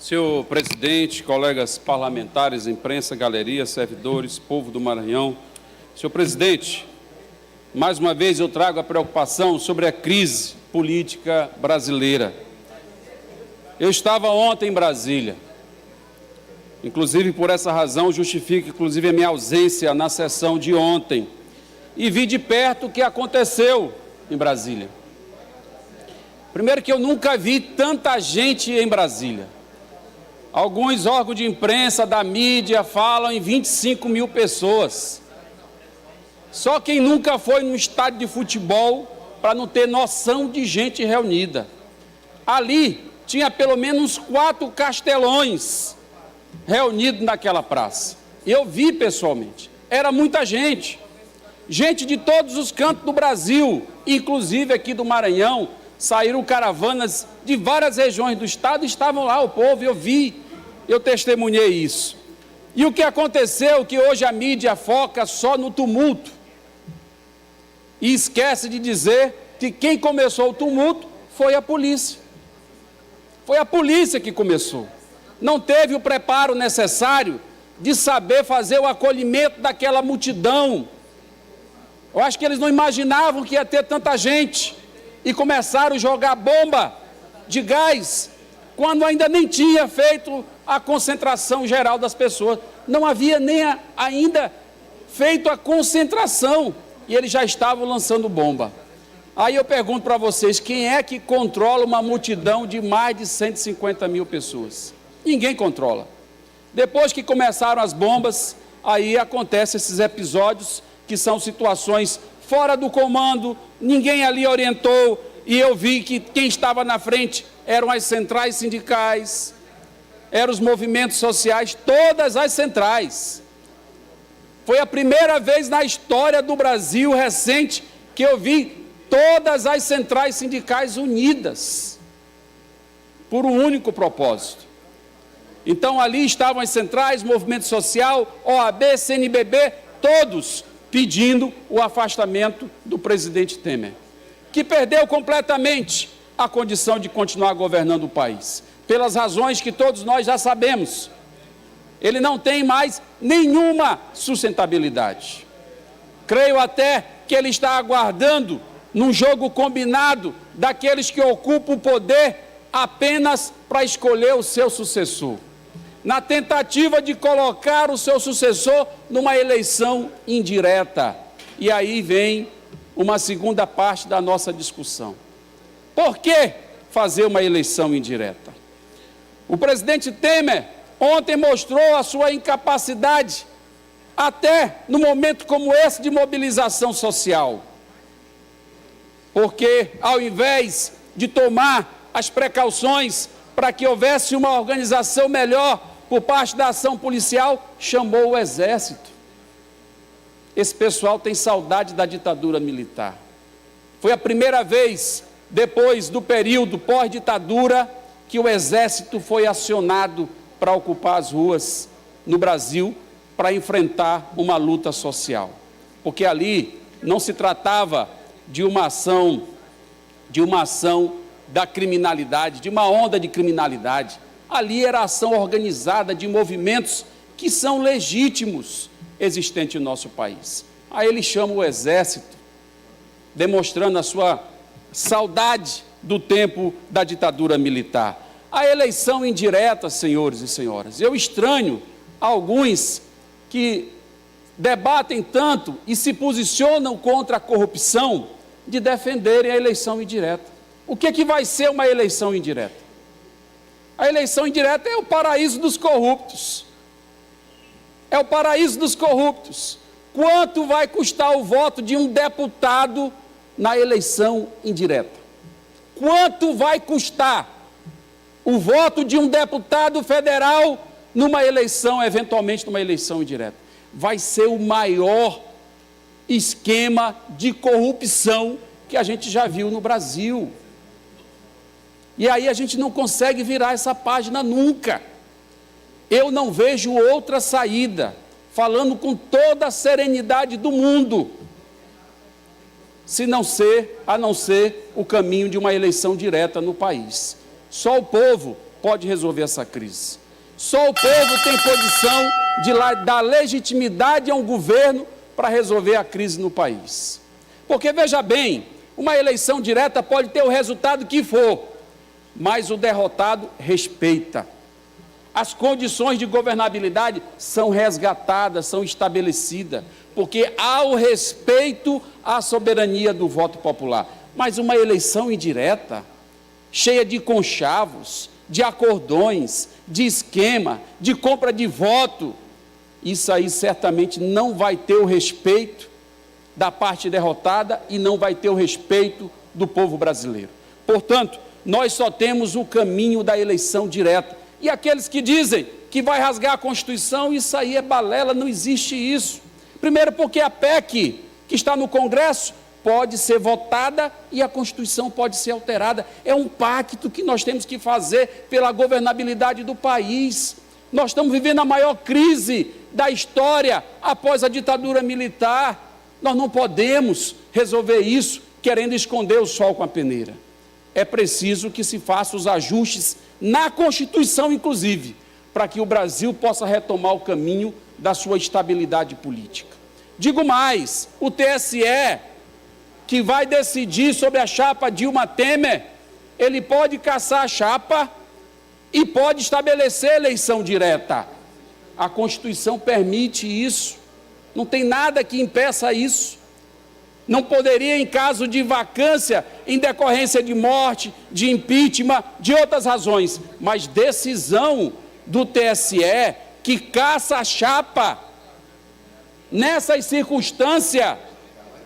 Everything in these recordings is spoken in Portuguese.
Senhor presidente, colegas parlamentares, imprensa, galeria, servidores, povo do Maranhão. Senhor presidente, mais uma vez eu trago a preocupação sobre a crise política brasileira. Eu estava ontem em Brasília, inclusive por essa razão justifico inclusive a minha ausência na sessão de ontem, e vi de perto o que aconteceu em Brasília. Primeiro que eu nunca vi tanta gente em Brasília. Alguns órgãos de imprensa, da mídia, falam em 25 mil pessoas. Só quem nunca foi num estádio de futebol para não ter noção de gente reunida. Ali tinha pelo menos 4 castelões reunidos naquela praça. Eu vi pessoalmente, era muita gente. Gente de todos os cantos do Brasil, inclusive aqui do Maranhão. Saíram caravanas de várias regiões do estado, estavam lá o povo, eu vi, eu testemunhei isso. E o que aconteceu, que hoje a mídia foca só no tumulto, e esquece de dizer que quem começou o tumulto foi a polícia. Foi a polícia que começou. Não teve o preparo necessário de saber fazer o acolhimento daquela multidão. Eu acho que eles não imaginavam que ia ter tanta gente. E começaram a jogar bomba de gás, quando ainda nem tinha feito a concentração geral das pessoas. Não havia nem ainda feito a concentração, e eles já estavam lançando bomba. Aí eu pergunto para vocês, quem é que controla uma multidão de mais de 150 mil pessoas? Ninguém controla. Depois que começaram as bombas, aí acontecem esses episódios, que são situações fora do comando, ninguém ali orientou, e eu vi que quem estava na frente eram as centrais sindicais, eram os movimentos sociais, todas as centrais. Foi a primeira vez na história do Brasil recente que eu vi todas as centrais sindicais unidas, por um único propósito. Então ali estavam as centrais, movimento social, OAB, CNBB, todos pedindo o afastamento do presidente Temer, que perdeu completamente a condição de continuar governando o país, pelas razões que todos nós já sabemos. Ele não tem mais nenhuma sustentabilidade. Creio até que ele está aguardando num jogo combinado daqueles que ocupam o poder apenas para escolher o seu sucessor, na tentativa de colocar o seu sucessor numa eleição indireta. E aí vem uma segunda parte da nossa discussão. Por que fazer uma eleição indireta? O presidente Temer ontem mostrou a sua incapacidade, até no momento como esse de mobilização social. Porque ao invés de tomar as precauções para que houvesse uma organização melhor por parte da ação policial, chamou o Exército. Esse pessoal tem saudade da ditadura militar. Foi a primeira vez, depois do período pós-ditadura, que o Exército foi acionado para ocupar as ruas no Brasil, para enfrentar uma luta social. Porque ali não se tratava de uma ação da criminalidade, de uma onda de criminalidade. Ali era a ação organizada de movimentos que são legítimos existentes no nosso país. Aí ele chama o Exército, demonstrando a sua saudade do tempo da ditadura militar. A eleição indireta, senhores e senhoras, eu estranho alguns que debatem tanto e se posicionam contra a corrupção de defenderem a eleição indireta. O que vai ser uma eleição indireta? A eleição indireta é o paraíso dos corruptos. É o paraíso dos corruptos. Quanto vai custar o voto de um deputado na eleição indireta? Quanto vai custar o voto de um deputado federal numa eleição, eventualmente numa eleição indireta? Vai ser o maior esquema de corrupção que a gente já viu no Brasil. E aí a gente não consegue virar essa página nunca. Eu não vejo outra saída, falando com toda a serenidade do mundo, a não ser o caminho de uma eleição direta no país. Só o povo pode resolver essa crise. Só o povo tem condição de dar legitimidade a um governo para resolver a crise no país. Porque, veja bem, uma eleição direta pode ter o resultado que for, mas o derrotado respeita. As condições de governabilidade são resgatadas, são estabelecidas, porque há o respeito à soberania do voto popular. Mas uma eleição indireta, cheia de conchavos, de acordões, de esquema, de compra de voto, isso aí certamente não vai ter o respeito da parte derrotada e não vai ter o respeito do povo brasileiro. Portanto, nós só temos o caminho da eleição direta. E aqueles que dizem que vai rasgar a Constituição, isso aí é balela, não existe isso. Primeiro porque a PEC que está no Congresso pode ser votada e a Constituição pode ser alterada. É um pacto que nós temos que fazer pela governabilidade do país. Nós estamos vivendo a maior crise da história após a ditadura militar. Nós não podemos resolver isso querendo esconder o sol com a peneira. É preciso que se façam os ajustes na Constituição, inclusive, para que o Brasil possa retomar o caminho da sua estabilidade política. Digo mais, o TSE, que vai decidir sobre a chapa Dilma Temer, ele pode cassar a chapa e pode estabelecer eleição direta. A Constituição permite isso, não tem nada que impeça isso. Não poderia, em caso de vacância, em decorrência de morte, de impeachment, de outras razões, mas decisão do TSE que caça a chapa. Nessas circunstâncias,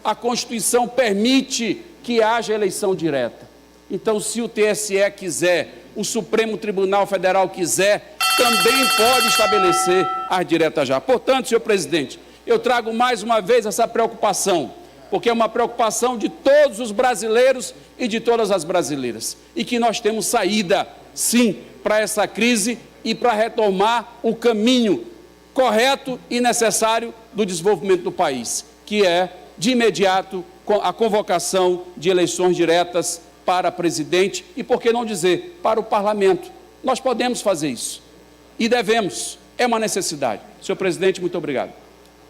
a Constituição permite que haja eleição direta. Então, se o TSE quiser, o Supremo Tribunal Federal quiser, também pode estabelecer as diretas já. Portanto, senhor presidente, eu trago mais uma vez essa preocupação, porque é uma preocupação de todos os brasileiros e de todas as brasileiras. E que nós temos saída, sim, para essa crise e para retomar o caminho correto e necessário do desenvolvimento do país, que é, de imediato, a convocação de eleições diretas para presidente e, por que não dizer, para o parlamento. Nós podemos fazer isso e devemos, é uma necessidade. Senhor presidente, muito obrigado.